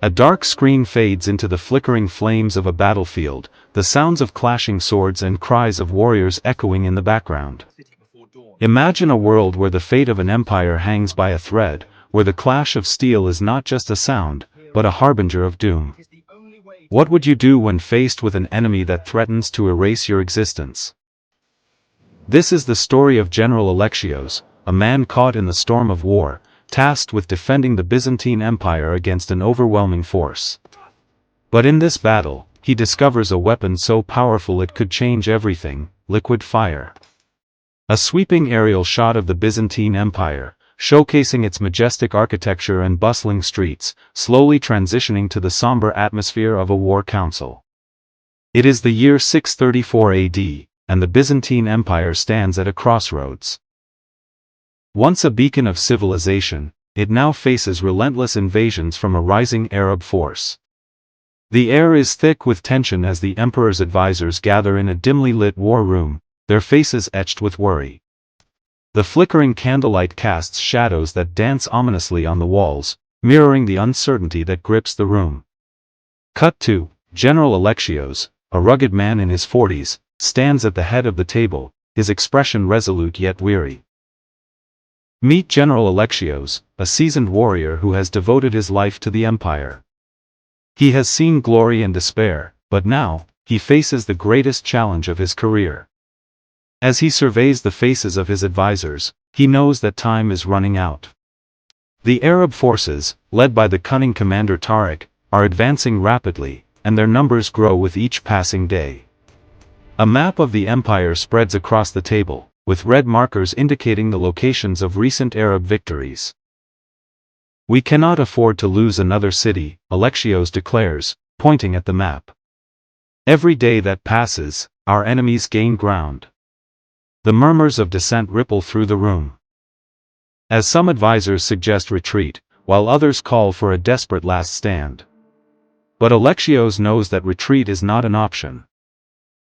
A dark screen fades into the flickering flames of a battlefield, the sounds of clashing swords and cries of warriors echoing in the background. Imagine a world where the fate of an empire hangs by a thread, where the clash of steel is not just a sound, but a harbinger of doom. What would you do when faced with an enemy that threatens to erase your existence? This is the story of General Alexios, a man caught in the storm of war, tasked with defending the Byzantine Empire against an overwhelming force. But in this battle, he discovers a weapon so powerful it could change everything: liquid fire. A sweeping aerial shot of the Byzantine Empire, showcasing its majestic architecture and bustling streets, slowly transitioning to the somber atmosphere of a war council. It is the year 634 AD, and the Byzantine Empire stands at a crossroads. Once a beacon of civilization, it now faces relentless invasions from a rising Arab force. The air is thick with tension as the emperor's advisors gather in a dimly lit war room, their faces etched with worry. The flickering candlelight casts shadows that dance ominously on the walls, mirroring the uncertainty that grips the room. Cut to General Alexios, a rugged man in his 40s, stands at the head of the table, his expression resolute yet weary. Meet General Alexios, a seasoned warrior who has devoted his life to the empire. He has seen glory and despair, but now, he faces the greatest challenge of his career. As he surveys the faces of his advisors, he knows that time is running out. The Arab forces, led by the cunning Commander Tariq, are advancing rapidly, and their numbers grow with each passing day. A map of the empire spreads across the table, with red markers indicating the locations of recent Arab victories. "We cannot afford to lose another city," Alexios declares, pointing at the map. "Every day that passes, our enemies gain ground." The murmurs of dissent ripple through the room, as some advisors suggest retreat, while others call for a desperate last stand. But Alexios knows that retreat is not an option.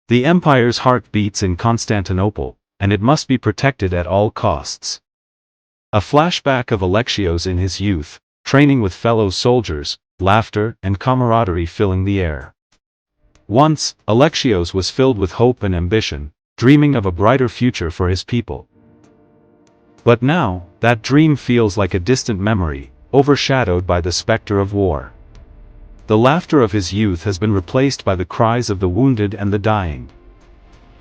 The empire's heart beats in Constantinople, and it must be protected at all costs. A flashback of Alexios in his youth, training with fellow soldiers, laughter and camaraderie filling the air. Once, Alexios was filled with hope and ambition, dreaming of a brighter future for his people. But now, that dream feels like a distant memory, overshadowed by the specter of war. The laughter of his youth has been replaced by the cries of the wounded and the dying.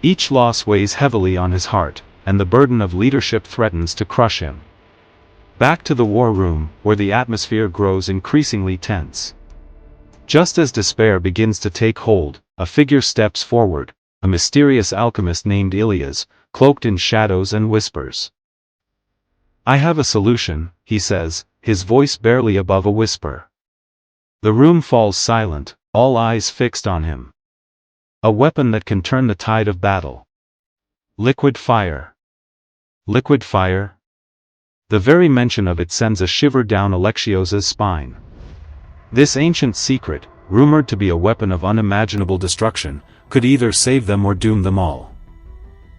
Each loss weighs heavily on his heart, and the burden of leadership threatens to crush him. Back to the war room, where the atmosphere grows increasingly tense. Just as despair begins to take hold, a figure steps forward, a mysterious alchemist named Ilias, cloaked in shadows and whispers. "I have a solution," he says, his voice barely above a whisper. The room falls silent, all eyes fixed on him. A weapon that can turn the tide of battle. Liquid fire. Liquid fire? The very mention of it sends a shiver down Alexios's spine. This ancient secret, rumored to be a weapon of unimaginable destruction, could either save them or doom them all.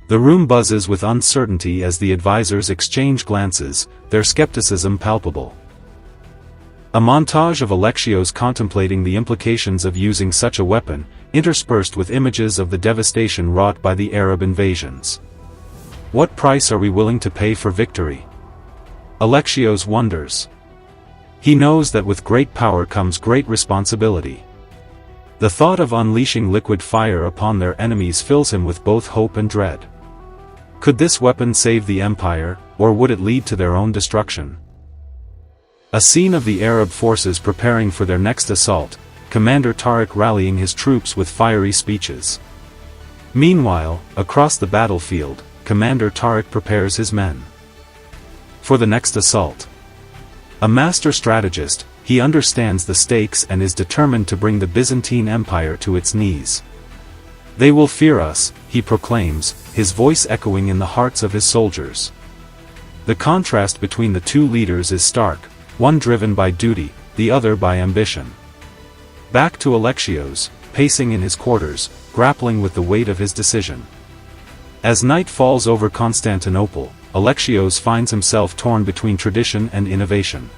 The room buzzes with uncertainty as the advisors exchange glances, their skepticism palpable. A montage of Alexios contemplating the implications of using such a weapon, interspersed with images of the devastation wrought by the Arab invasions. What price are we willing to pay for victory? Alexios wonders. He knows that with great power comes great responsibility. The thought of unleashing liquid fire upon their enemies fills him with both hope and dread. Could this weapon save the empire, or would it lead to their own destruction? A scene of the Arab forces preparing for their next assault, Commander Tariq rallying his troops with fiery speeches. Meanwhile, across the battlefield, Commander Tariq prepares his men for the next assault. A master strategist, he understands the stakes and is determined to bring the Byzantine Empire to its knees. "They will fear us," he proclaims, his voice echoing in the hearts of his soldiers. The contrast between the two leaders is stark, one driven by duty, the other by ambition. Back to Alexios, pacing in his quarters, grappling with the weight of his decision. As night falls over Constantinople, Alexios finds himself torn between tradition and innovation.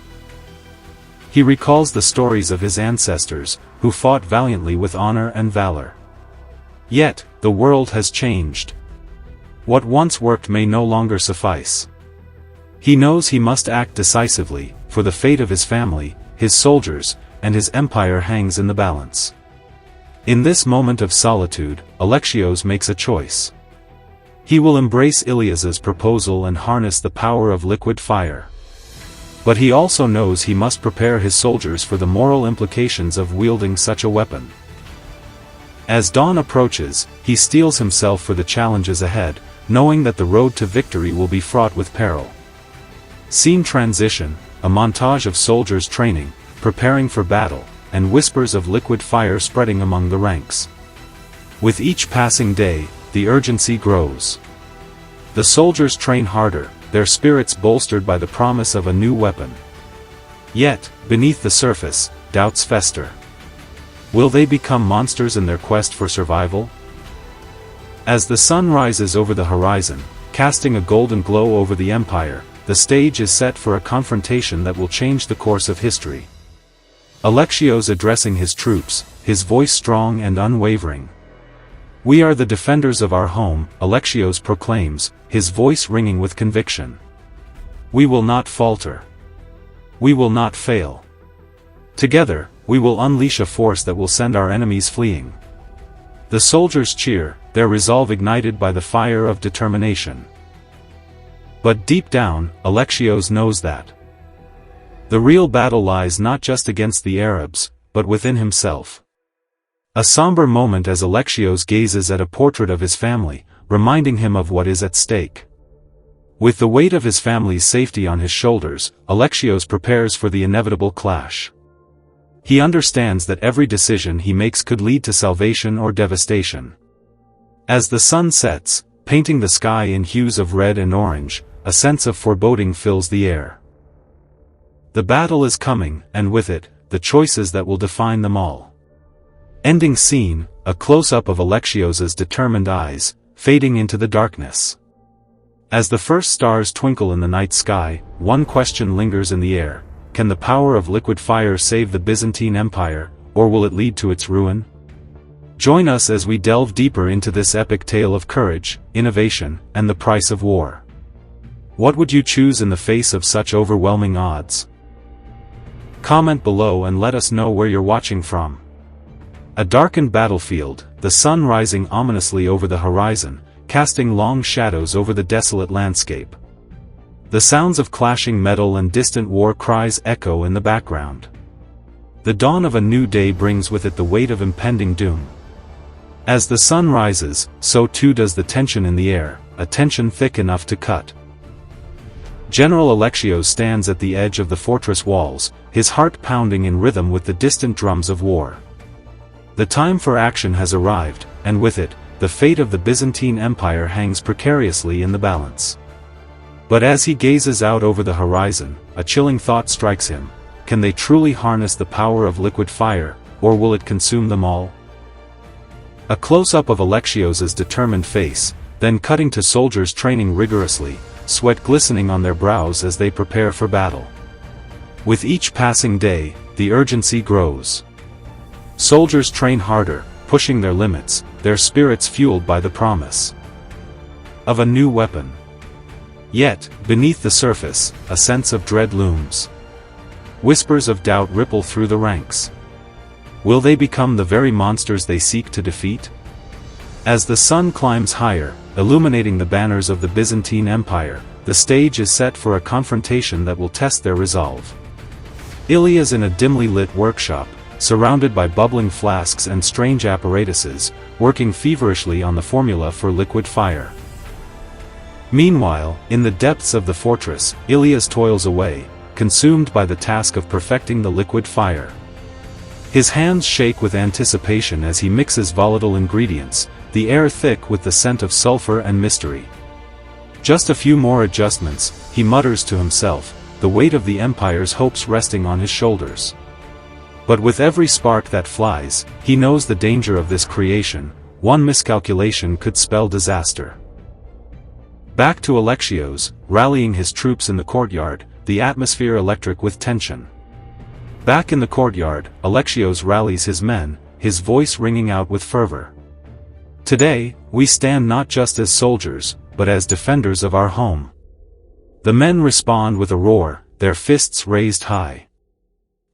He recalls the stories of his ancestors, who fought valiantly with honor and valor. Yet, the world has changed. What once worked may no longer suffice. He knows he must act decisively, for the fate of his family, his soldiers, and his empire hangs in the balance. In this moment of solitude, Alexios makes a choice. He will embrace Ilias's proposal and harness the power of liquid fire. But he also knows he must prepare his soldiers for the moral implications of wielding such a weapon. As dawn approaches, he steels himself for the challenges ahead, knowing that the road to victory will be fraught with peril. Scene transition, a montage of soldiers training, preparing for battle, and whispers of liquid fire spreading among the ranks. With each passing day, the urgency grows. The soldiers train harder, their spirits bolstered by the promise of a new weapon. Yet, beneath the surface, doubts fester. Will they become monsters in their quest for survival? As the sun rises over the horizon, casting a golden glow over the empire, the stage is set for a confrontation that will change the course of history. Alexios addressing his troops, his voice strong and unwavering. "We are the defenders of our home," Alexios proclaims, his voice ringing with conviction. "We will not falter. We will not fail. Together, we will unleash a force that will send our enemies fleeing." The soldiers cheer, their resolve ignited by the fire of determination. But deep down, Alexios knows that the real battle lies not just against the Arabs, but within himself. A somber moment as Alexios gazes at a portrait of his family, reminding him of what is at stake. With the weight of his family's safety on his shoulders, Alexios prepares for the inevitable clash. He understands that every decision he makes could lead to salvation or devastation. As the sun sets, painting the sky in hues of red and orange, a sense of foreboding fills the air. The battle is coming, and with it, the choices that will define them all. Ending scene, a close-up of Alexios's determined eyes, fading into the darkness. As the first stars twinkle in the night sky, one question lingers in the air: can the power of liquid fire save the Byzantine Empire, or will it lead to its ruin? Join us as we delve deeper into this epic tale of courage, innovation, and the price of war. What would you choose in the face of such overwhelming odds? Comment below and let us know where you're watching from. A darkened battlefield, the sun rising ominously over the horizon, casting long shadows over the desolate landscape. The sounds of clashing metal and distant war cries echo in the background. The dawn of a new day brings with it the weight of impending doom. As the sun rises, so too does the tension in the air, a tension thick enough to cut. General Alexios stands at the edge of the fortress walls, his heart pounding in rhythm with the distant drums of war. The time for action has arrived, and with it, the fate of the Byzantine Empire hangs precariously in the balance. But as he gazes out over the horizon, a chilling thought strikes him: can they truly harness the power of liquid fire, or will it consume them all? A close-up of Alexios's determined face, then cutting to soldiers training rigorously, sweat glistening on their brows as they prepare for battle. With each passing day, the urgency grows. Soldiers train harder, pushing their limits, their spirits fueled by the promise of a new weapon. Yet, beneath the surface, a sense of dread looms. Whispers of doubt ripple through the ranks. Will they become the very monsters they seek to defeat? As the sun climbs higher, illuminating the banners of the Byzantine Empire, the stage is set for a confrontation that will test their resolve. Ilias in a dimly lit workshop, surrounded by bubbling flasks and strange apparatuses, working feverishly on the formula for liquid fire. Meanwhile, in the depths of the fortress, Ilias toils away, consumed by the task of perfecting the liquid fire. His hands shake with anticipation as he mixes volatile ingredients, the air thick with the scent of sulfur and mystery. Just a few more adjustments, he mutters to himself, the weight of the empire's hopes resting on his shoulders. But with every spark that flies, he knows the danger of this creation. One miscalculation could spell disaster. Back to Alexios, rallying his troops in the courtyard, the atmosphere electric with tension. Back in the courtyard, Alexios rallies his men, his voice ringing out with fervor. Today, we stand not just as soldiers, but as defenders of our home. The men respond with a roar, their fists raised high.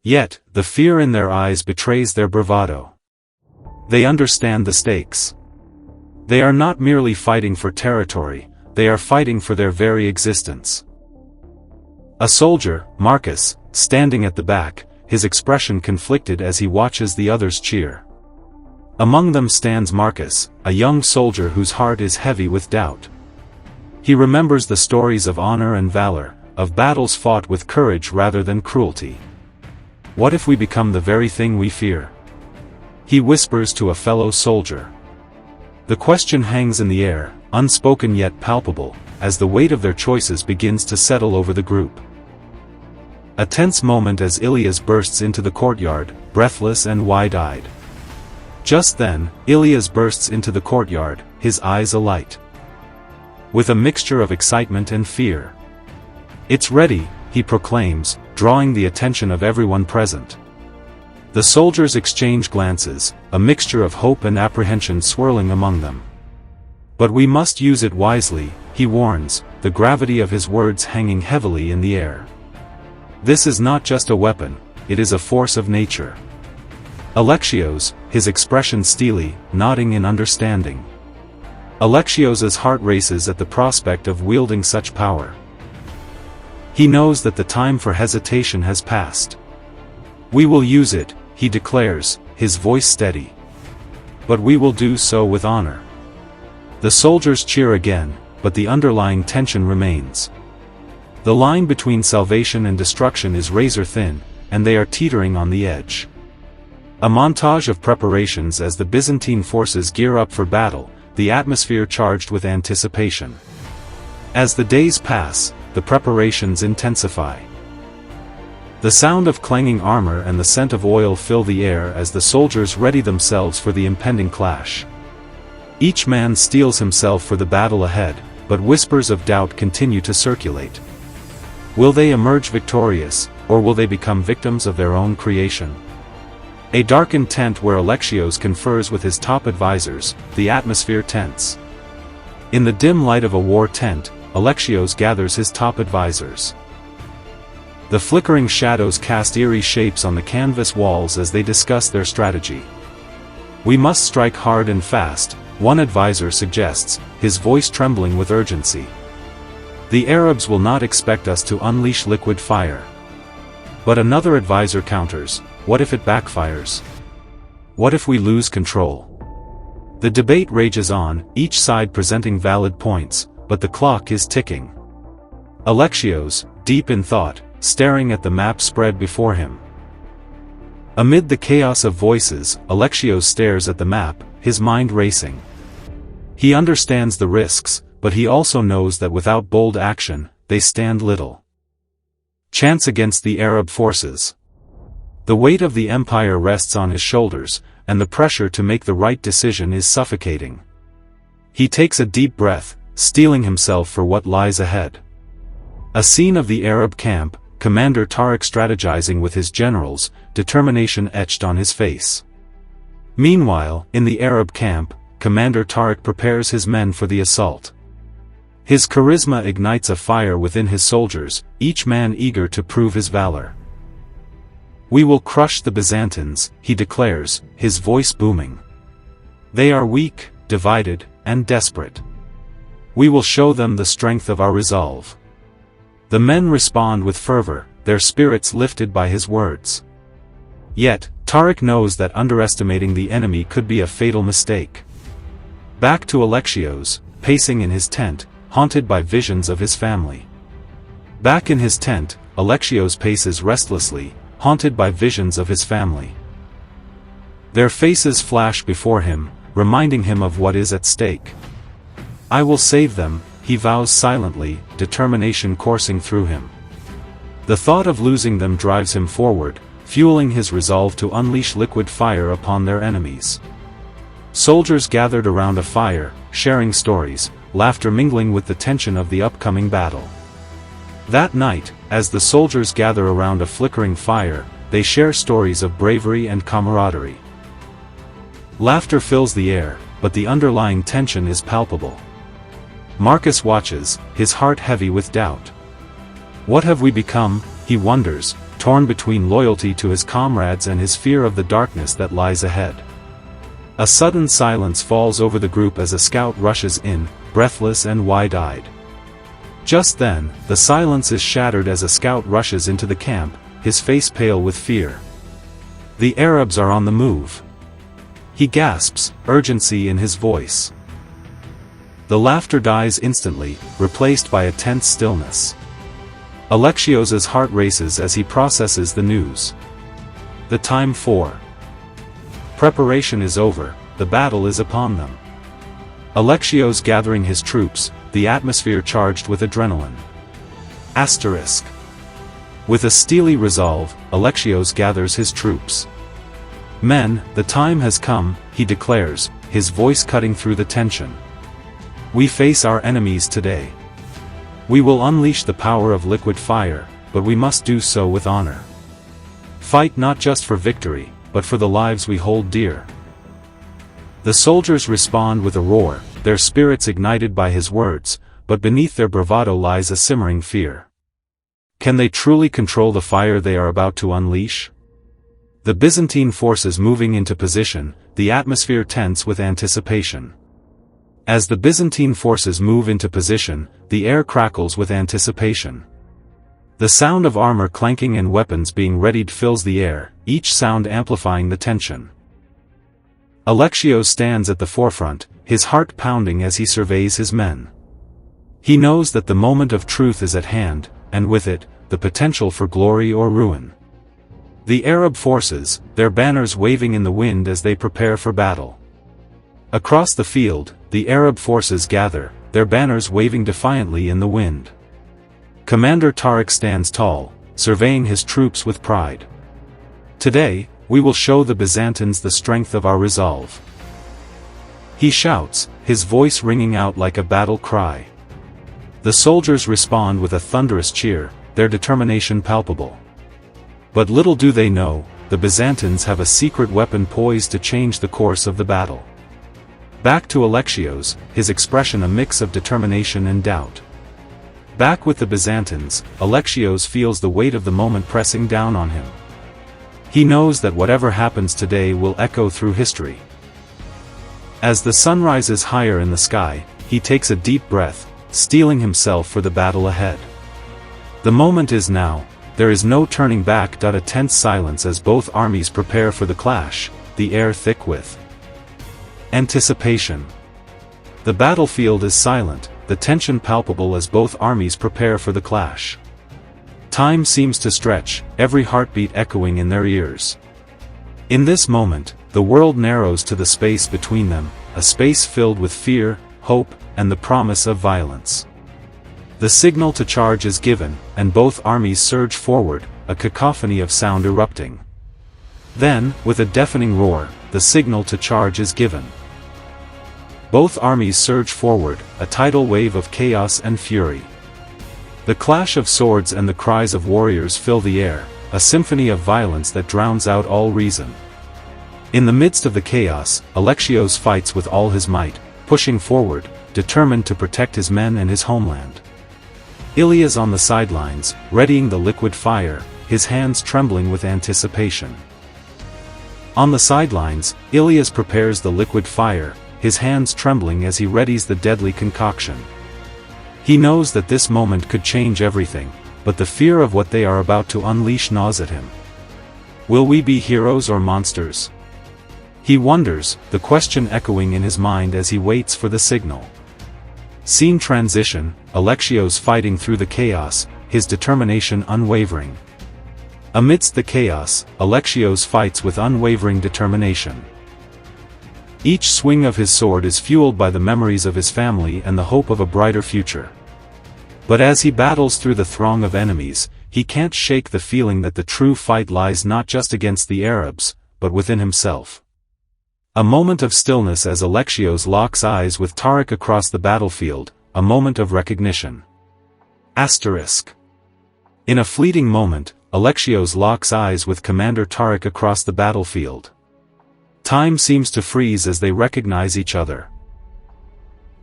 Yet, the fear in their eyes betrays their bravado. They understand the stakes. They are not merely fighting for territory, they are fighting for their very existence. A soldier, Marcus, standing at the back, his expression conflicted as he watches the others cheer. Among them stands Marcus, a young soldier whose heart is heavy with doubt. He remembers the stories of honor and valor, of battles fought with courage rather than cruelty. What if we become the very thing we fear? He whispers to a fellow soldier. The question hangs in the air, unspoken yet palpable, as the weight of their choices begins to settle over the group. A tense moment as Ilias bursts into the courtyard, breathless and wide-eyed. Just then, Ilias bursts into the courtyard, his eyes alight with a mixture of excitement and fear. "It's ready," he proclaims, drawing the attention of everyone present. The soldiers exchange glances, a mixture of hope and apprehension swirling among them. "But we must use it wisely," he warns, the gravity of his words hanging heavily in the air. "This is not just a weapon, it is a force of nature." Alexios, his expression steely, nodding in understanding. Alexios's heart races at the prospect of wielding such power. He knows that the time for hesitation has passed. "We will use it," he declares, his voice steady. "But we will do so with honor." The soldiers cheer again, but the underlying tension remains. The line between salvation and destruction is razor thin, and they are teetering on the edge. A montage of preparations as the Byzantine forces gear up for battle, the atmosphere charged with anticipation. As the days pass, the preparations intensify. The sound of clanging armor and the scent of oil fill the air as the soldiers ready themselves for the impending clash. Each man steels himself for the battle ahead, but whispers of doubt continue to circulate. Will they emerge victorious, or will they become victims of their own creation? A darkened tent where Alexios confers with his top advisors, the atmosphere tense. In the dim light of a war tent, Alexios gathers his top advisors. The flickering shadows cast eerie shapes on the canvas walls as they discuss their strategy. "We must strike hard and fast," one advisor suggests, his voice trembling with urgency. "The Arabs will not expect us to unleash liquid fire." But another advisor counters, "What if it backfires? What if we lose control?" The debate rages on, each side presenting valid points, but the clock is ticking. Alexios, deep in thought, staring at the map spread before him. Amid the chaos of voices, Alexios stares at the map, his mind racing. He understands the risks, but he also knows that without bold action, they stand little chance against the Arab forces. The weight of the empire rests on his shoulders, and the pressure to make the right decision is suffocating. He takes a deep breath, steeling himself for what lies ahead. A scene of the Arab camp, Commander Tariq strategizing with his generals, determination etched on his face. Meanwhile, in the Arab camp, Commander Tariq prepares his men for the assault. His charisma ignites a fire within his soldiers, each man eager to prove his valor. "We will crush the Byzantines," he declares, his voice booming. "They are weak, divided, and desperate. We will show them the strength of our resolve." The men respond with fervor, their spirits lifted by his words. Yet, Tariq knows that underestimating the enemy could be a fatal mistake. Back to Alexios, pacing in his tent, haunted by visions of his family. Back in his tent, Alexios paces restlessly, haunted by visions of his family. Their faces flash before him, reminding him of what is at stake. "I will save them," he vows silently, determination coursing through him. The thought of losing them drives him forward, fueling his resolve to unleash liquid fire upon their enemies. Soldiers gathered around a fire, sharing stories, laughter mingling with the tension of the upcoming battle. That night, as the soldiers gather around a flickering fire, they share stories of bravery and camaraderie. Laughter fills the air, but the underlying tension is palpable. Marcus watches, his heart heavy with doubt. What have we become, he wonders, torn between loyalty to his comrades and his fear of the darkness that lies ahead. A sudden silence falls over the group as a scout rushes in, breathless and wide-eyed. Just then, the silence is shattered as a scout rushes into the camp, his face pale with fear. The Arabs are on the move. He gasps, urgency in his voice. The laughter dies instantly, replaced by a tense stillness. Alexios's heart races as he processes the news. The time for preparation is over, the battle is upon them. Alexios gathering his troops, the atmosphere charged with adrenaline. Asterisk. With a steely resolve, Alexios gathers his troops. Men, the time has come, he declares, his voice cutting through the tension. We face our enemies today. We will unleash the power of liquid fire, but we must do so with honor. Fight not just for victory, but for the lives we hold dear. The soldiers respond with a roar, their spirits ignited by his words, but beneath their bravado lies a simmering fear. Can they truly control the fire they are about to unleash? The Byzantine forces moving into position, the atmosphere tense with anticipation. As the Byzantine forces move into position, the air crackles with anticipation. The sound of armor clanking and weapons being readied fills the air, each sound amplifying the tension. Alexios stands at the forefront, his heart pounding as he surveys his men. He knows that the moment of truth is at hand, and with it, the potential for glory or ruin. The Arab forces, their banners waving in the wind as they prepare for battle. Across the field, the Arab forces gather, their banners waving defiantly in the wind. Commander Tariq stands tall, surveying his troops with pride. Today, we will show the Byzantines the strength of our resolve. He shouts, his voice ringing out like a battle cry. The soldiers respond with a thunderous cheer, their determination palpable. But little do they know, the Byzantines have a secret weapon poised to change the course of the battle. Back to Alexios, his expression a mix of determination and doubt. Back with the Byzantines, Alexios feels the weight of the moment pressing down on him. He knows that whatever happens today will echo through history. As the sun rises higher in the sky, he takes a deep breath, steeling himself for the battle ahead. The moment is now, there is no turning back. A tense silence as both armies prepare for the clash, the air thick with anticipation. The battlefield is silent, the tension palpable as both armies prepare for the clash. Time seems to stretch, every heartbeat echoing in their ears. In this moment, the world narrows to the space between them, a space filled with fear, hope, and the promise of violence. The signal to charge is given, and both armies surge forward, a cacophony of sound erupting. Then, with a deafening roar, the signal to charge is given. Both armies surge forward, a tidal wave of chaos and fury. The clash of swords and the cries of warriors fill the air, a symphony of violence that drowns out all reason. In the midst of the chaos, Alexios fights with all his might, pushing forward, determined to protect his men and his homeland. Ilias on the sidelines, readying the liquid fire, his hands trembling with anticipation. On the sidelines, Ilias prepares the liquid fire, his hands trembling as he readies the deadly concoction. He knows that this moment could change everything, but the fear of what they are about to unleash gnaws at him. Will we be heroes or monsters? He wonders, the question echoing in his mind as he waits for the signal. Scene transition, Alexios fighting through the chaos, his determination unwavering. Amidst the chaos, Alexios fights with unwavering determination. Each swing of his sword is fueled by the memories of his family and the hope of a brighter future. But as he battles through the throng of enemies, he can't shake the feeling that the true fight lies not just against the Arabs, but within himself. A moment of stillness as Alexios locks eyes with Tariq across the battlefield, a moment of recognition. Asterisk. In a fleeting moment, Alexios locks eyes with Commander Tariq across the battlefield. Time seems to freeze as they recognize each other.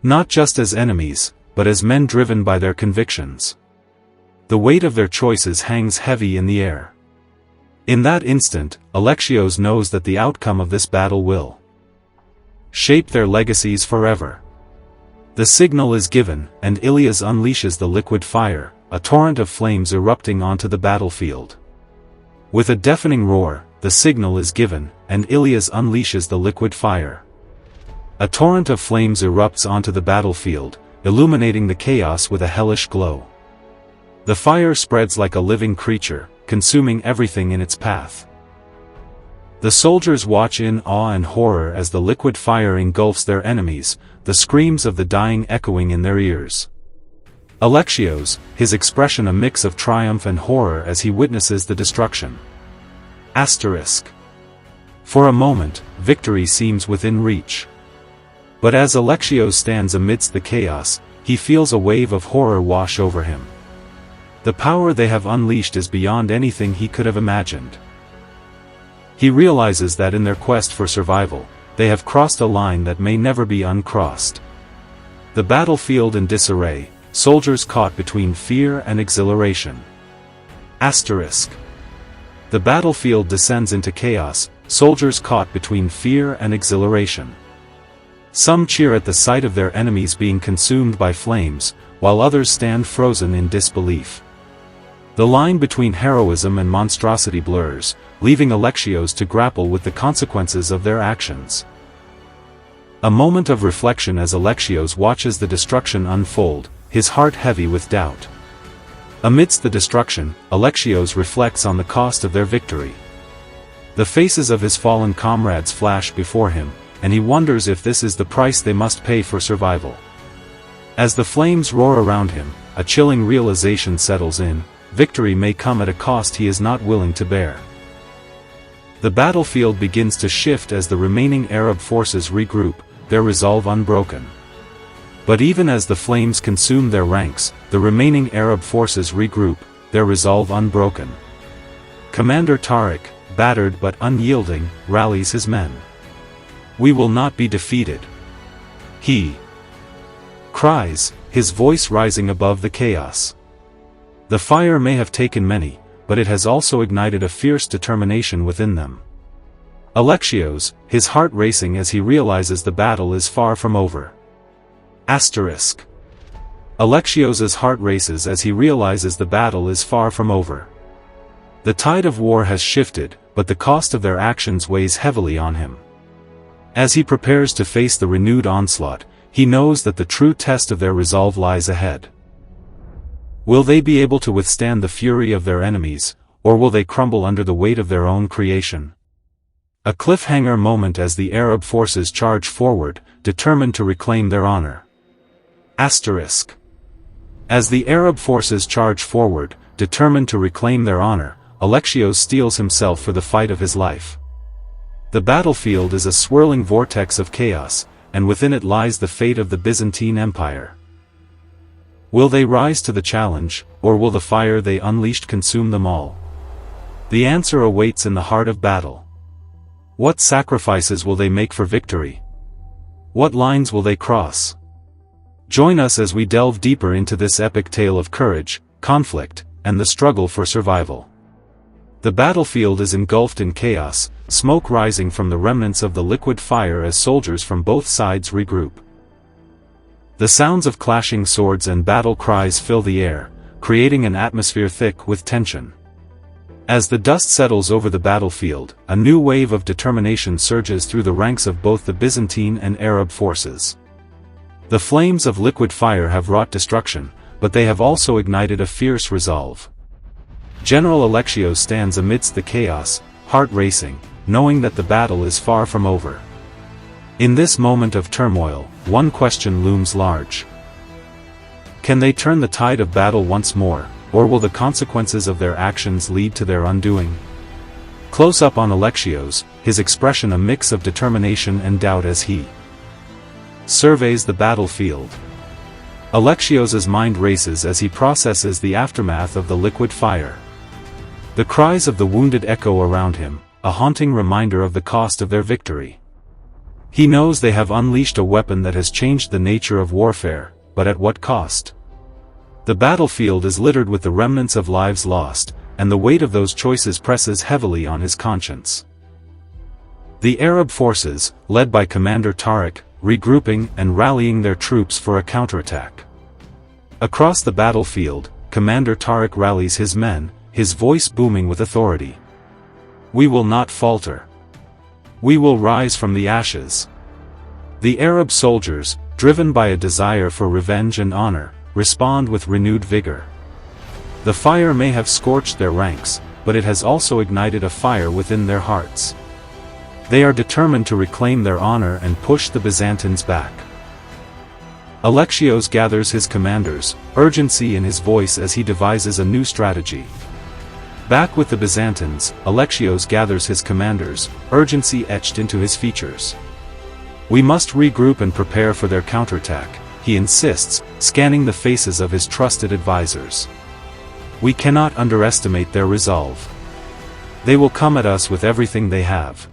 Not just as enemies, but as men driven by their convictions. The weight of their choices hangs heavy in the air. In that instant, Alexios knows that the outcome of this battle will shape their legacies forever. The signal is given, and Ilias unleashes the liquid fire, a torrent of flames erupting onto the battlefield. With a deafening roar, the signal is given, and Ilias unleashes the liquid fire. A torrent of flames erupts onto the battlefield, illuminating the chaos with a hellish glow. The fire spreads like a living creature, consuming everything in its path. The soldiers watch in awe and horror as the liquid fire engulfs their enemies, the screams of the dying echoing in their ears. Alexios, his expression a mix of triumph and horror as he witnesses the destruction. Asterisk. For a moment, victory seems within reach. But as Alexios stands amidst the chaos, he feels a wave of horror wash over him. The power they have unleashed is beyond anything he could have imagined. He realizes that in their quest for survival, they have crossed a line that may never be uncrossed. The battlefield in disarray, soldiers caught between fear and exhilaration. Asterisk. The battlefield descends into chaos, soldiers caught between fear and exhilaration. Some cheer at the sight of their enemies being consumed by flames, while others stand frozen in disbelief. The line between heroism and monstrosity blurs, leaving Alexios to grapple with the consequences of their actions. A moment of reflection as Alexios watches the destruction unfold, his heart heavy with doubt. Amidst the destruction, Alexios reflects on the cost of their victory. The faces of his fallen comrades flash before him, and he wonders if this is the price they must pay for survival. As the flames roar around him, a chilling realization settles in: victory may come at a cost he is not willing to bear. The battlefield begins to shift as the remaining Arab forces regroup, their resolve unbroken. But even as the flames consume their ranks, the remaining Arab forces regroup, their resolve unbroken. Commander Tariq, battered but unyielding, rallies his men. "We will not be defeated," he cries, his voice rising above the chaos. The fire may have taken many, but it has also ignited a fierce determination within them. Alexios, his heart racing as he realizes the battle is far from over. Asterisk. Alexios's heart races as he realizes the battle is far from over. The tide of war has shifted, but the cost of their actions weighs heavily on him. As he prepares to face the renewed onslaught, he knows that the true test of their resolve lies ahead. Will they be able to withstand the fury of their enemies, or will they crumble under the weight of their own creation? A cliffhanger moment as the Arab forces charge forward, determined to reclaim their honor. Asterisk. As the Arab forces charge forward, determined to reclaim their honor, Alexios steels himself for the fight of his life. The battlefield is a swirling vortex of chaos, and within it lies the fate of the Byzantine Empire. Will they rise to the challenge, or will the fire they unleashed consume them all? The answer awaits in the heart of battle. What sacrifices will they make for victory? What lines will they cross? Join us as we delve deeper into this epic tale of courage, conflict, and the struggle for survival. The battlefield is engulfed in chaos, smoke rising from the remnants of the liquid fire as soldiers from both sides regroup. The sounds of clashing swords and battle cries fill the air, creating an atmosphere thick with tension. As the dust settles over the battlefield, a new wave of determination surges through the ranks of both the Byzantine and Arab forces. The flames of liquid fire have wrought destruction, but they have also ignited a fierce resolve. General Alexios stands amidst the chaos, heart racing, knowing that the battle is far from over. In this moment of turmoil, one question looms large. Can they turn the tide of battle once more, or will the consequences of their actions lead to their undoing? Close up on Alexios, his expression a mix of determination and doubt as he surveys the battlefield. Alexios's mind races as he processes the aftermath of the liquid fire. The cries of the wounded echo around him, a haunting reminder of the cost of their victory. He knows they have unleashed a weapon that has changed the nature of warfare, but at what cost? The battlefield is littered with the remnants of lives lost, and the weight of those choices presses heavily on his conscience. The Arab forces, led by Commander Tariq, regrouping and rallying their troops for a counterattack. Across the battlefield, Commander Tariq rallies his men, his voice booming with authority. We will not falter. We will rise from the ashes. The Arab soldiers, driven by a desire for revenge and honor, respond with renewed vigor. The fire may have scorched their ranks, but it has also ignited a fire within their hearts. They are determined to reclaim their honor and push the Byzantines back. Alexios gathers his commanders, urgency in his voice as he devises a new strategy. Back with the Byzantines, Alexios gathers his commanders, urgency etched into his features. We must regroup and prepare for their counterattack, he insists, scanning the faces of his trusted advisors. We cannot underestimate their resolve. They will come at us with everything they have.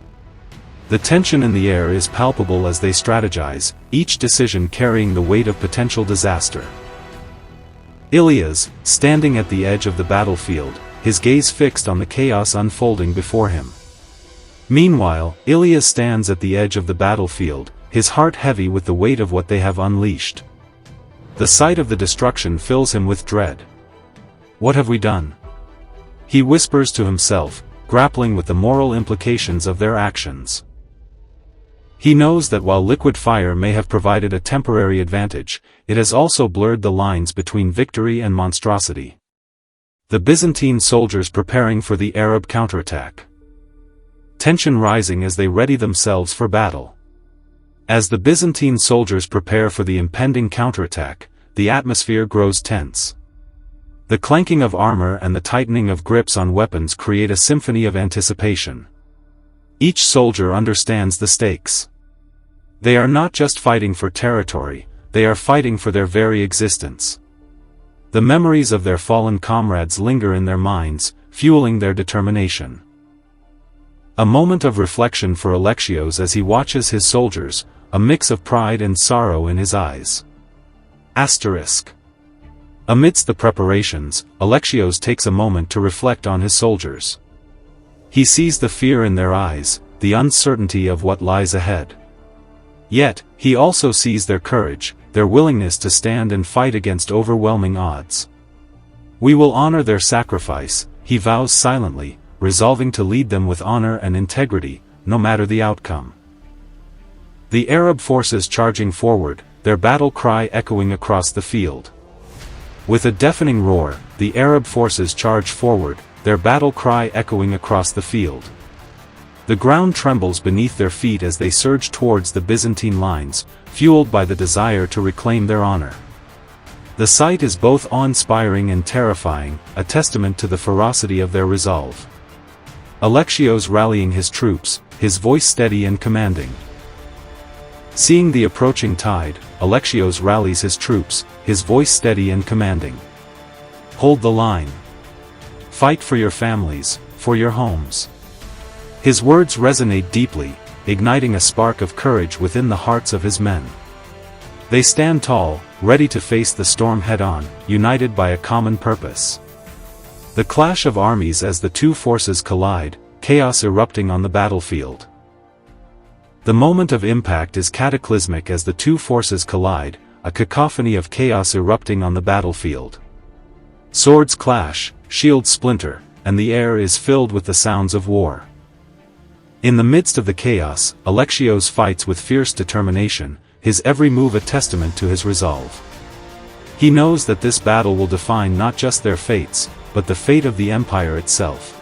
The tension in the air is palpable as they strategize, each decision carrying the weight of potential disaster. Ilias, standing at the edge of the battlefield, his gaze fixed on the chaos unfolding before him. Meanwhile, Ilias stands at the edge of the battlefield, his heart heavy with the weight of what they have unleashed. The sight of the destruction fills him with dread. What have we done? He whispers to himself, grappling with the moral implications of their actions. He knows that while liquid fire may have provided a temporary advantage, it has also blurred the lines between victory and monstrosity. The Byzantine soldiers preparing for the Arab counterattack. Tension rising as they ready themselves for battle. As the Byzantine soldiers prepare for the impending counterattack, the atmosphere grows tense. The clanking of armor and the tightening of grips on weapons create a symphony of anticipation. Each soldier understands the stakes. They are not just fighting for territory, they are fighting for their very existence. The memories of their fallen comrades linger in their minds, fueling their determination. A moment of reflection for Alexios as he watches his soldiers, a mix of pride and sorrow in his eyes. Amidst the preparations, Alexios takes a moment to reflect on his soldiers. He sees the fear in their eyes, the uncertainty of what lies ahead. Yet, he also sees their courage, their willingness to stand and fight against overwhelming odds. We will honor their sacrifice, he vows silently, resolving to lead them with honor and integrity, no matter the outcome. The Arab forces charging forward, their battle cry echoing across the field. With a deafening roar, the Arab forces charge forward, their battle cry echoing across the field. The ground trembles beneath their feet as they surge towards the Byzantine lines, fueled by the desire to reclaim their honor. The sight is both awe-inspiring and terrifying, a testament to the ferocity of their resolve. Alexios rallying his troops, his voice steady and commanding. Seeing the approaching tide, Alexios rallies his troops, his voice steady and commanding. Hold the line. Fight for your families, for your homes. His words resonate deeply, igniting a spark of courage within the hearts of his men. They stand tall, ready to face the storm head-on, united by a common purpose. The clash of armies as the two forces collide, chaos erupting on the battlefield. The moment of impact is cataclysmic as the two forces collide, a cacophony of chaos erupting on the battlefield. Swords clash, shields splinter, and the air is filled with the sounds of war. In the midst of the chaos, Alexios fights with fierce determination, his every move a testament to his resolve. He knows that this battle will define not just their fates, but the fate of the empire itself.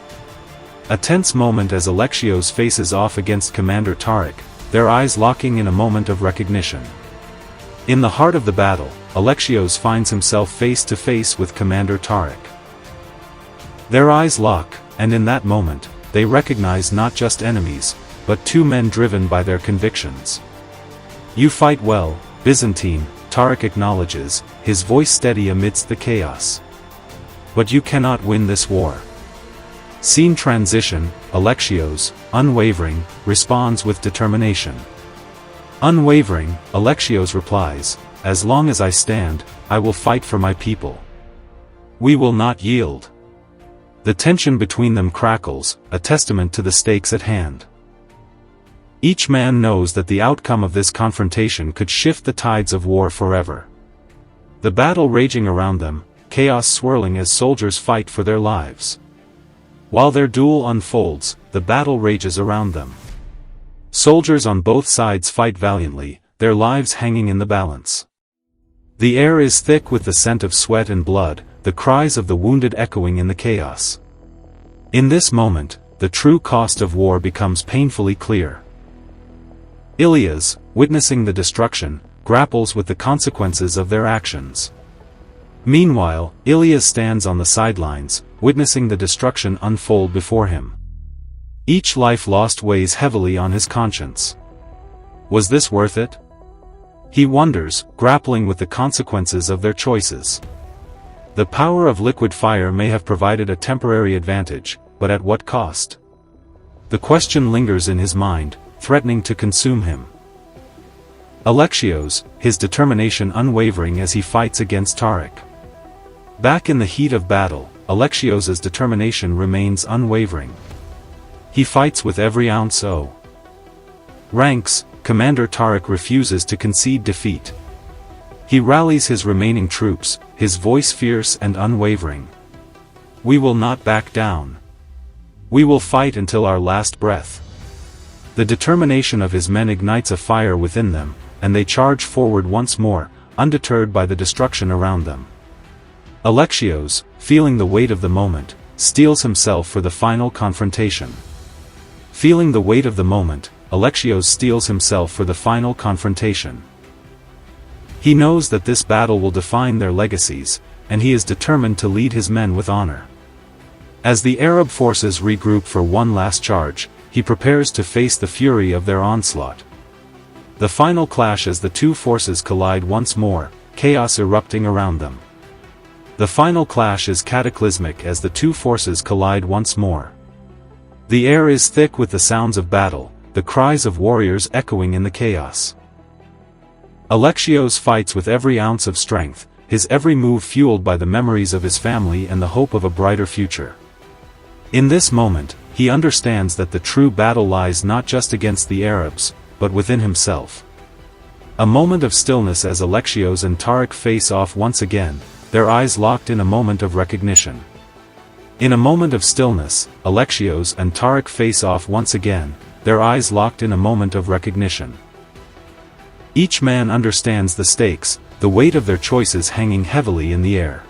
A tense moment as Alexios faces off against Commander Tariq, their eyes locking in a moment of recognition. In the heart of the battle, Alexios finds himself face to face with Commander Tariq. Their eyes lock, and in that moment, they recognize not just enemies, but two men driven by their convictions. You fight well, Byzantine, Tariq acknowledges, his voice steady amidst the chaos. But you cannot win this war. Scene transition, Alexios, unwavering, responds with determination. Unwavering, Alexios replies, "As long as I stand, I will fight for my people. We will not yield." The tension between them crackles, a testament to the stakes at hand. Each man knows that the outcome of this confrontation could shift the tides of war forever. The battle raging around them, chaos swirling as soldiers fight for their lives. While their duel unfolds, the battle rages around them. Soldiers on both sides fight valiantly, their lives hanging in the balance. The air is thick with the scent of sweat and blood, the cries of the wounded echoing in the chaos. In this moment, the true cost of war becomes painfully clear. Ilias, witnessing the destruction, grapples with the consequences of their actions. Meanwhile, Ilias stands on the sidelines, witnessing the destruction unfold before him. Each life lost weighs heavily on his conscience. Was this worth it? He wonders, grappling with the consequences of their choices. The power of liquid fire may have provided a temporary advantage, but at what cost? The question lingers in his mind, threatening to consume him. Alexios, his determination unwavering as he fights against Tariq. Back in the heat of battle, Alexios's determination remains unwavering. He fights with every ounce of ranks. Commander Tariq refuses to concede defeat. He rallies his remaining troops, his voice fierce and unwavering. "We will not back down. We will fight until our last breath." The determination of his men ignites a fire within them, and they charge forward once more, undeterred by the destruction around them. Alexios, feeling the weight of the moment, steels himself for the final confrontation. Feeling the weight of the moment, Alexios steels himself for the final confrontation. He knows that this battle will define their legacies, and he is determined to lead his men with honor. As the Arab forces regroup for one last charge, he prepares to face the fury of their onslaught. The final clash as the two forces collide once more, chaos erupting around them. The final clash is cataclysmic as the two forces collide once more. The air is thick with the sounds of battle, the cries of warriors echoing in the chaos. Alexios fights with every ounce of strength, his every move fueled by the memories of his family and the hope of a brighter future. In this moment, he understands that the true battle lies not just against the Arabs, but within himself. A moment of stillness as Alexios and Tariq face off once again, their eyes locked in a moment of recognition. In a moment of stillness, Alexios and Tariq face off once again, their eyes locked in a moment of recognition. Each man understands the stakes, the weight of their choices hanging heavily in the air.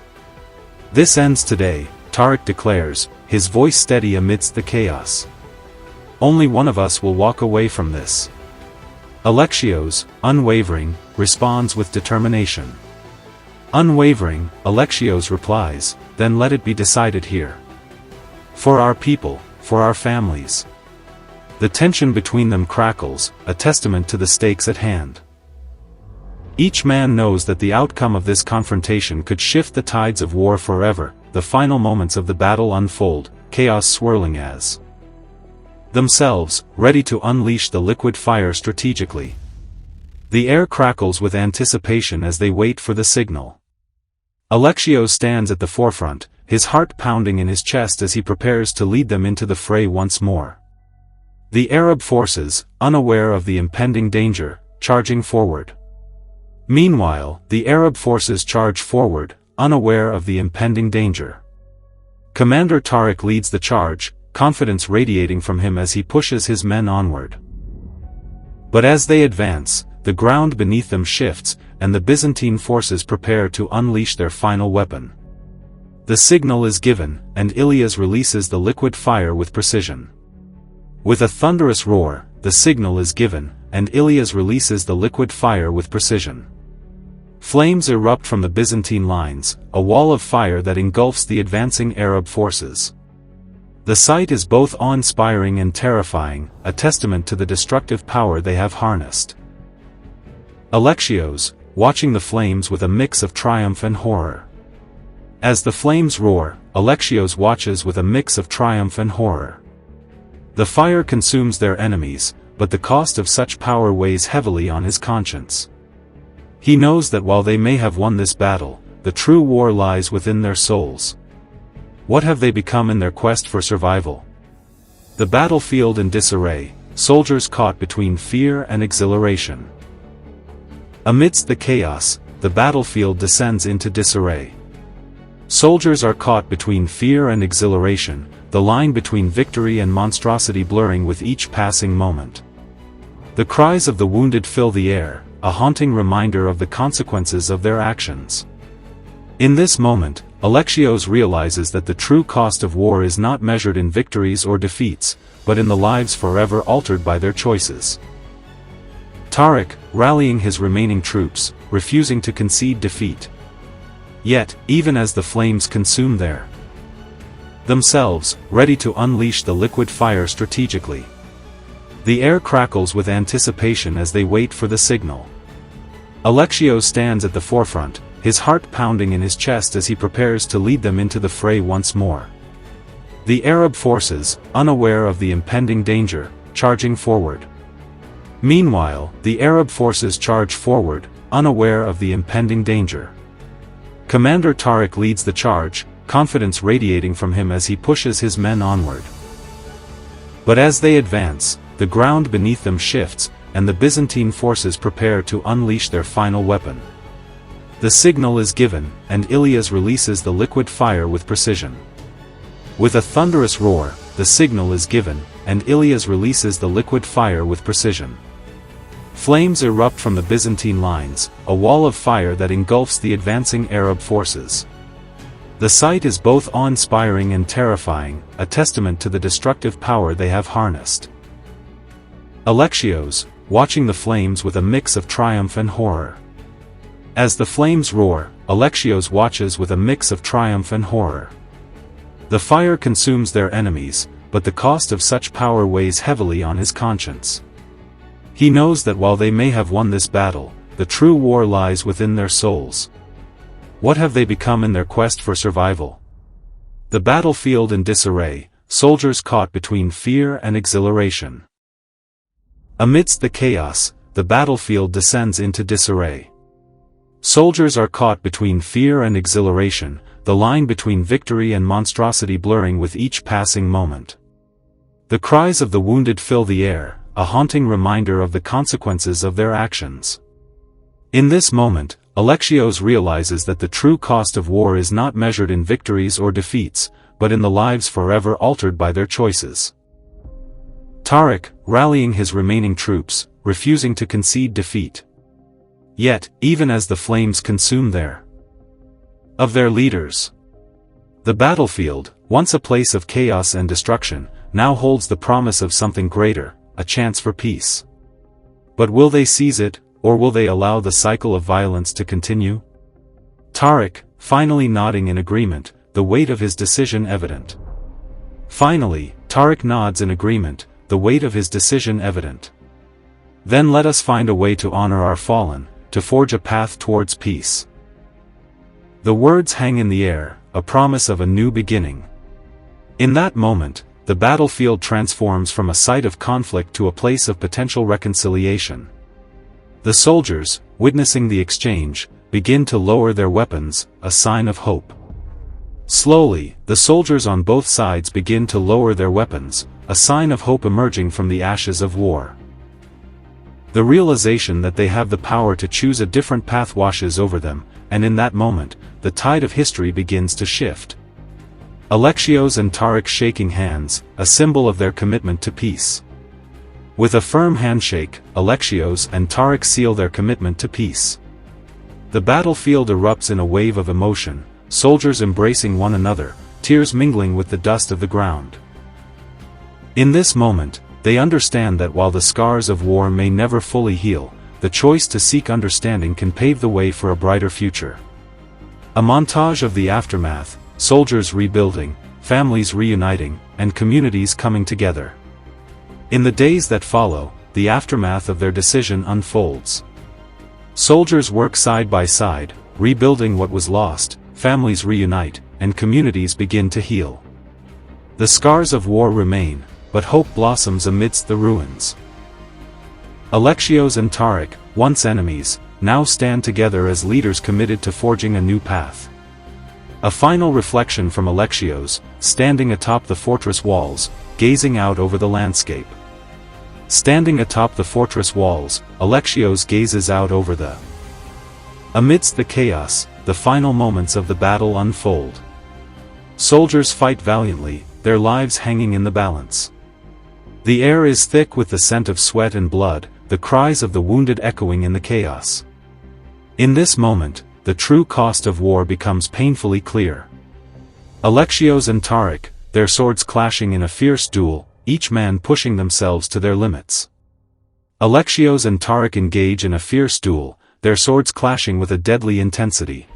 "This ends today," Tariq declares, his voice steady amidst the chaos. "Only one of us will walk away from this." Alexios, unwavering, responds with determination. Unwavering, Alexios replies, "Then let it be decided here. For our people, for our families." The tension between them crackles, a testament to the stakes at hand. Each man knows that the outcome of this confrontation could shift the tides of war forever. The final moments of the battle unfold, chaos swirling as themselves, ready to unleash the liquid fire strategically. The air crackles with anticipation as they wait for the signal. Alexios stands at the forefront, his heart pounding in his chest as he prepares to lead them into the fray once more. The Arab forces, unaware of the impending danger, charging forward. Meanwhile, the Arab forces charge forward, unaware of the impending danger. Commander Tariq leads the charge, confidence radiating from him as he pushes his men onward. But as they advance, the ground beneath them shifts, and the Byzantine forces prepare to unleash their final weapon. The signal is given, and Ilias releases the liquid fire with precision. With a thunderous roar, the signal is given, and Ilias releases the liquid fire with precision. Flames erupt from the Byzantine lines, a wall of fire that engulfs the advancing Arab forces. The sight is both awe-inspiring and terrifying, a testament to the destructive power they have harnessed. Alexios, watching the flames with a mix of triumph and horror. As the flames roar, Alexios watches with a mix of triumph and horror. The fire consumes their enemies, but the cost of such power weighs heavily on his conscience. He knows that while they may have won this battle, the true war lies within their souls. What have they become in their quest for survival? The battlefield in disarray, soldiers caught between fear and exhilaration. Amidst the chaos, the battlefield descends into disarray. Soldiers are caught between fear and exhilaration, the line between victory and monstrosity blurring with each passing moment. The cries of the wounded fill the air, a haunting reminder of the consequences of their actions. In this moment, Alexios realizes that the true cost of war is not measured in victories or defeats, but in the lives forever altered by their choices. Tariq, rallying his remaining troops, refusing to concede defeat. Yet, even as the flames consume themselves, ready to unleash the liquid fire strategically. The air crackles with anticipation as they wait for the signal. Alexios stands at the forefront, his heart pounding in his chest as he prepares to lead them into the fray once more. The Arab forces, unaware of the impending danger, charging forward. Meanwhile, the Arab forces charge forward, unaware of the impending danger. Commander Tariq leads the charge, confidence radiating from him as he pushes his men onward. But as they advance, the ground beneath them shifts, and the Byzantine forces prepare to unleash their final weapon. The signal is given, and Ilias releases the liquid fire with precision. With a thunderous roar, the signal is given, and Ilias releases the liquid fire with precision. Flames erupt from the Byzantine lines, a wall of fire that engulfs the advancing Arab forces. The sight is both awe-inspiring and terrifying, a testament to the destructive power they have harnessed. Alexios, watching the flames with a mix of triumph and horror. As the flames roar, Alexios watches with a mix of triumph and horror. The fire consumes their enemies, but the cost of such power weighs heavily on his conscience. He knows that while they may have won this battle, the true war lies within their souls. What have they become in their quest for survival? The battlefield in disarray, soldiers caught between fear and exhilaration. Amidst the chaos, the battlefield descends into disarray. Soldiers are caught between fear and exhilaration, the line between victory and monstrosity blurring with each passing moment. The cries of the wounded fill the air, a haunting reminder of the consequences of their actions. In this moment, Alexios realizes that the true cost of war is not measured in victories or defeats, but in the lives forever altered by their choices. Tariq, rallying his remaining troops, refusing to concede defeat. Yet, even as the flames consume their leaders, the battlefield, once a place of chaos and destruction, now holds the promise of something greater, a chance for peace. But will they seize it, or will they allow the cycle of violence to continue? Tariq, finally nodding in agreement, the weight of his decision evident. Finally, Tariq nods in agreement, the weight of his decision evident. Then let us find a way to honor our fallen, to forge a path towards peace. The words hang in the air, a promise of a new beginning. In that moment, the battlefield transforms from a site of conflict to a place of potential reconciliation. The soldiers, witnessing the exchange, begin to lower their weapons, a sign of hope. Slowly, the soldiers on both sides begin to lower their weapons, a sign of hope emerging from the ashes of war. The realization that they have the power to choose a different path washes over them, and in that moment, the tide of history begins to shift. Alexios and Tariq shaking hands, a symbol of their commitment to peace. With a firm handshake, Alexios and Tariq seal their commitment to peace. The battlefield erupts in a wave of emotion, soldiers embracing one another, tears mingling with the dust of the ground. In this moment, they understand that while the scars of war may never fully heal, the choice to seek understanding can pave the way for a brighter future. A montage of the aftermath, soldiers rebuilding, families reuniting, and communities coming together. In the days that follow, the aftermath of their decision unfolds. Soldiers work side by side, rebuilding what was lost, families reunite, and communities begin to heal. The scars of war remain, but hope blossoms amidst the ruins. Alexios and Tariq, once enemies, now stand together as leaders committed to forging a new path. A final reflection from Alexios, standing atop the fortress walls, gazing out over the landscape. Standing atop the fortress walls, Alexios gazes out over the. Amidst the chaos, the final moments of the battle unfold. Soldiers fight valiantly, their lives hanging in the balance. The air is thick with the scent of sweat and blood, the cries of the wounded echoing in the chaos. In this moment, the true cost of war becomes painfully clear. Alexios and Tariq, their swords clashing in a fierce duel, each man pushing themselves to their limits. Alexios and Tariq engage in a fierce duel, their swords clashing with a deadly intensity.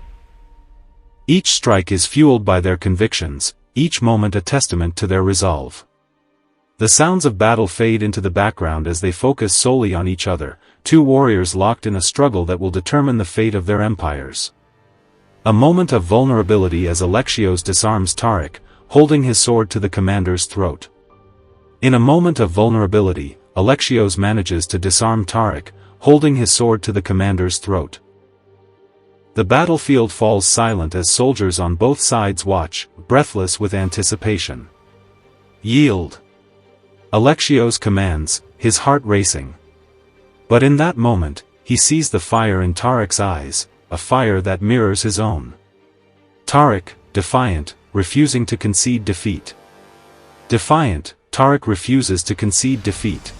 Each strike is fueled by their convictions, each moment a testament to their resolve. The sounds of battle fade into the background as they focus solely on each other, two warriors locked in a struggle that will determine the fate of their empires. A moment of vulnerability as Alexios disarms Tariq, holding his sword to the commander's throat. In a moment of vulnerability, Alexios manages to disarm Tariq, holding his sword to the commander's throat. The battlefield falls silent as soldiers on both sides watch, breathless with anticipation. Yield! Alexios commands, his heart racing. But in that moment, he sees the fire in Tariq's eyes, a fire that mirrors his own. Tariq, defiant, refusing to concede defeat. Defiant, Tariq refuses to concede defeat.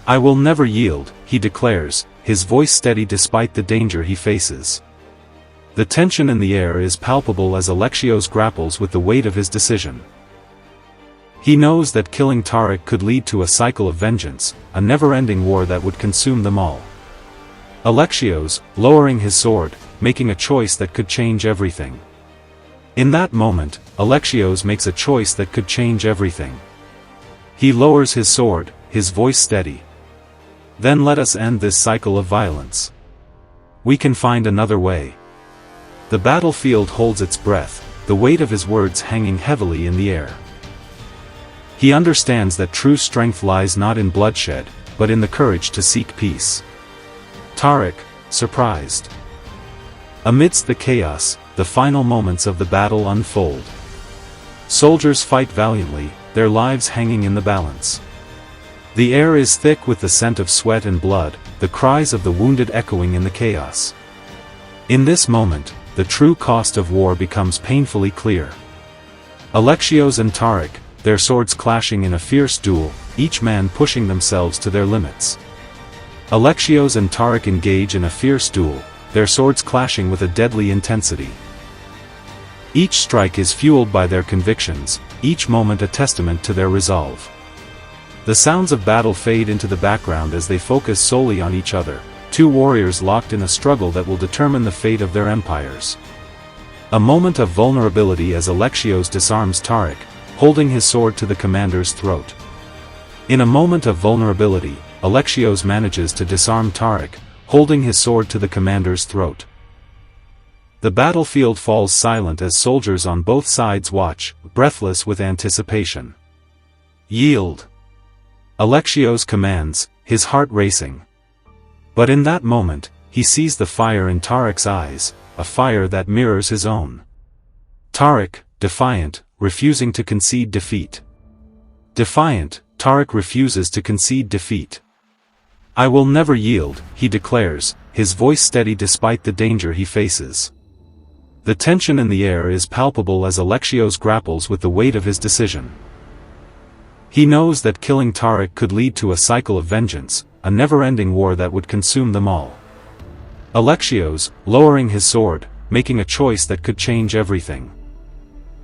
"I will never yield," he declares, his voice steady despite the danger he faces. The tension in the air is palpable as Alexios grapples with the weight of his decision. He knows that killing Tariq could lead to a cycle of vengeance, a never-ending war that would consume them all. Alexios, lowering his sword, making a choice that could change everything. In that moment, Alexios makes a choice that could change everything. He lowers his sword, his voice steady. "Then let us end this cycle of violence. We can find another way." The battlefield holds its breath, the weight of his words hanging heavily in the air. He understands that true strength lies not in bloodshed, but in the courage to seek peace. Tariq, surprised. Amidst the chaos, the final moments of the battle unfold. Soldiers fight valiantly, their lives hanging in the balance. The air is thick with the scent of sweat and blood, the cries of the wounded echoing in the chaos. In this moment, the true cost of war becomes painfully clear. Alexios and Tariq, their swords clashing in a fierce duel, each man pushing themselves to their limits. Alexios and Tariq engage in a fierce duel, their swords clashing with a deadly intensity. Each strike is fueled by their convictions, each moment a testament to their resolve. The sounds of battle fade into the background as they focus solely on each other, two warriors locked in a struggle that will determine the fate of their empires. A moment of vulnerability as Alexios disarms Tariq, holding his sword to the commander's throat. In a moment of vulnerability, Alexios manages to disarm Tariq, holding his sword to the commander's throat. The battlefield falls silent as soldiers on both sides watch, breathless with anticipation. Yield! Alexios commands, his heart racing. But in that moment, he sees the fire in Tariq's eyes, a fire that mirrors his own. Tariq, defiant, refusing to concede defeat. Defiant, Tariq refuses to concede defeat. "I will never yield," he declares, his voice steady despite the danger he faces. The tension in the air is palpable as Alexios grapples with the weight of his decision. He knows that killing Tariq could lead to a cycle of vengeance, a never-ending war that would consume them all. Alexios, lowering his sword, making a choice that could change everything.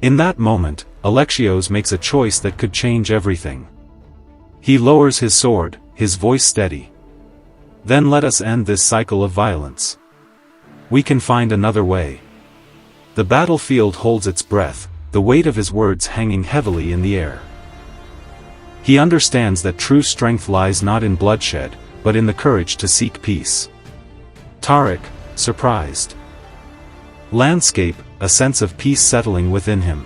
In that moment, Alexios makes a choice that could change everything. He lowers his sword, his voice steady. "Then let us end this cycle of violence. We can find another way." The battlefield holds its breath, the weight of his words hanging heavily in the air. He understands that true strength lies not in bloodshed, but in the courage to seek peace. Tariq, surprised. Landscape, a sense of peace settling within him.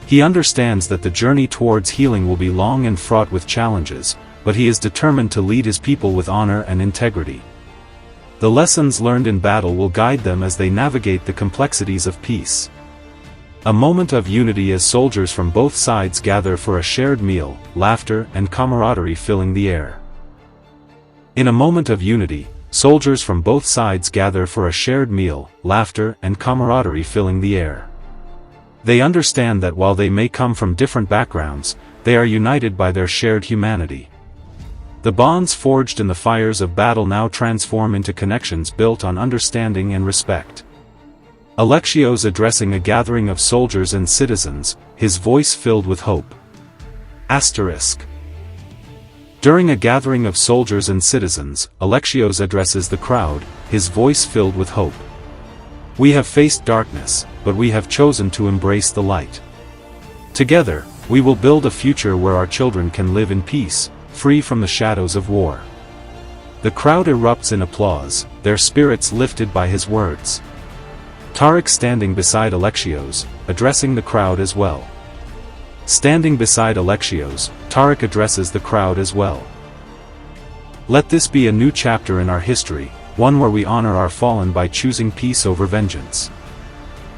He understands that the journey towards healing will be long and fraught with challenges, but he is determined to lead his people with honor and integrity. The lessons learned in battle will guide them as they navigate the complexities of peace. A moment of unity as soldiers from both sides gather for a shared meal, laughter and camaraderie filling the air. In a moment of unity, soldiers from both sides gather for a shared meal, laughter and camaraderie filling the air. They understand that while they may come from different backgrounds, they are united by their shared humanity. The bonds forged in the fires of battle now transform into connections built on understanding and respect. Alexios addressing a gathering of soldiers and citizens, his voice filled with hope. Asterisk. During a gathering of soldiers and citizens, Alexios addresses the crowd, his voice filled with hope. We have faced darkness, but we have chosen to embrace the light. Together, we will build a future where our children can live in peace, free from the shadows of war. The crowd erupts in applause, their spirits lifted by his words. Tariq standing beside Alexios, addressing the crowd as well. Standing beside Alexios, Tariq addresses the crowd as well. Let this be a new chapter in our history, one where we honor our fallen by choosing peace over vengeance.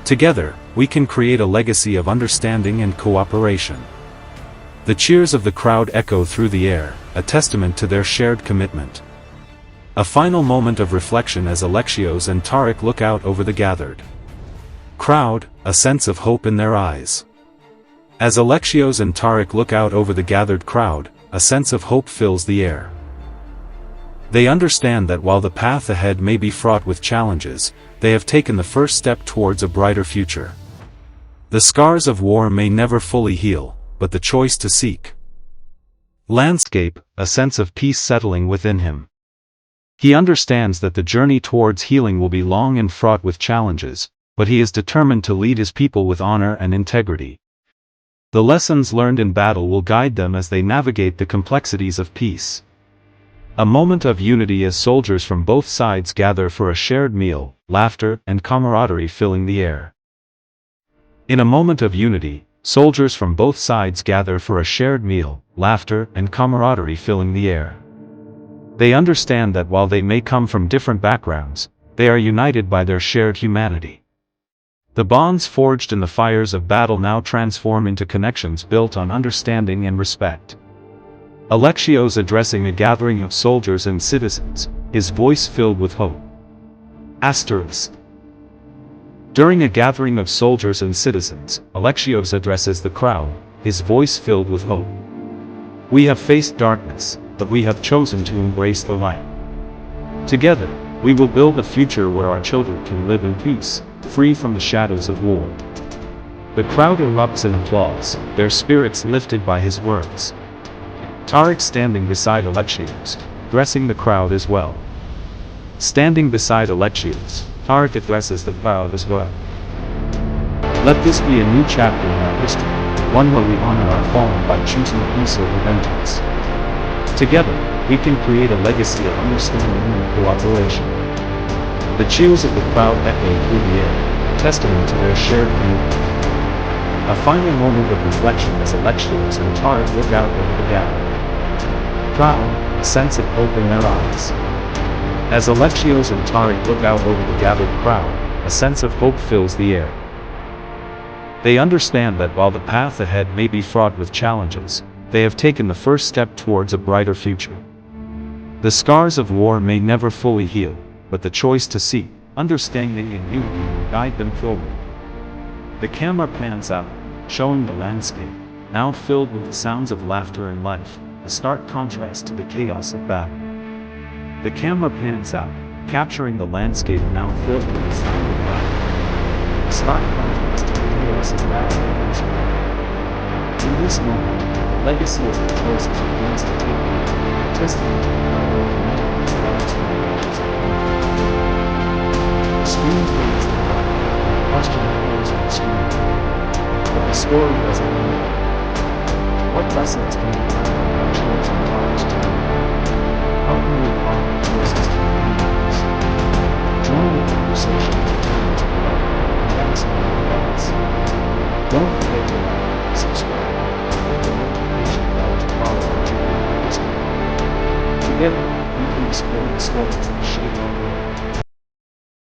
Together, we can create a legacy of understanding and cooperation. The cheers of the crowd echo through the air, a testament to their shared commitment. A final moment of reflection as Alexios and Tariq look out over the gathered crowd, a sense of hope in their eyes. As Alexios and Tariq look out over the gathered crowd, a sense of hope fills the air. They understand that while the path ahead may be fraught with challenges, they have taken the first step towards a brighter future. The scars of war may never fully heal, but the choice to seek landscape, a sense of peace settling within him. He understands that the journey towards healing will be long and fraught with challenges, but he is determined to lead his people with honor and integrity. The lessons learned in battle will guide them as they navigate the complexities of peace. A moment of unity as soldiers from both sides gather for a shared meal, laughter and camaraderie filling the air. In a moment of unity, soldiers from both sides gather for a shared meal, laughter and camaraderie filling the air. They understand that while they may come from different backgrounds, they are united by their shared humanity. The bonds forged in the fires of battle now transform into connections built on understanding and respect. Alexios addressing a gathering of soldiers and citizens, his voice filled with hope. Asterisk. During a gathering of soldiers and citizens, Alexios addresses the crowd, his voice filled with hope. We have faced darkness, but we have chosen to embrace the light. Together, we will build a future where our children can live in peace, free from the shadows of war. The crowd erupts in applause, their spirits lifted by his words. Tariq standing beside Alexios, addressing the crowd as well. Standing beside Alexios, Tariq addresses the crowd as well. Let this be a new chapter in our history, one where we honor our fallen by choosing peace over vengeance. Together, we can create a legacy of understanding and cooperation. The cheers of the crowd echo through the air, a testament to their shared commitment. A final moment of reflection as Alexios and Tariq look out over the gathering crowd, a sense of hope in their eyes. As Alexios and Tariq look out over the gathered crowd, a sense of hope fills the air. They understand that while the path ahead may be fraught with challenges, they have taken the first step towards a brighter future. The scars of war may never fully heal, but the choice to seek understanding and unity will guide them forward. The camera pans out, showing the landscape, now filled with the sounds of laughter and life, a stark contrast to the chaos of battle. The camera pans out, capturing the landscape now filled with the sound of laughter, a stark contrast to the chaos of battle. In this moment, the legacy of the choices begins to take root, a testament to the power of humanity and God's The screen fades to black, and the question appears on the screen. But the story doesn't end. What lessons can we learn from our chosen God's journey? How can we apply our choices to the universe? Join the conversation and turn to love and You can explore the skeletons in the shade.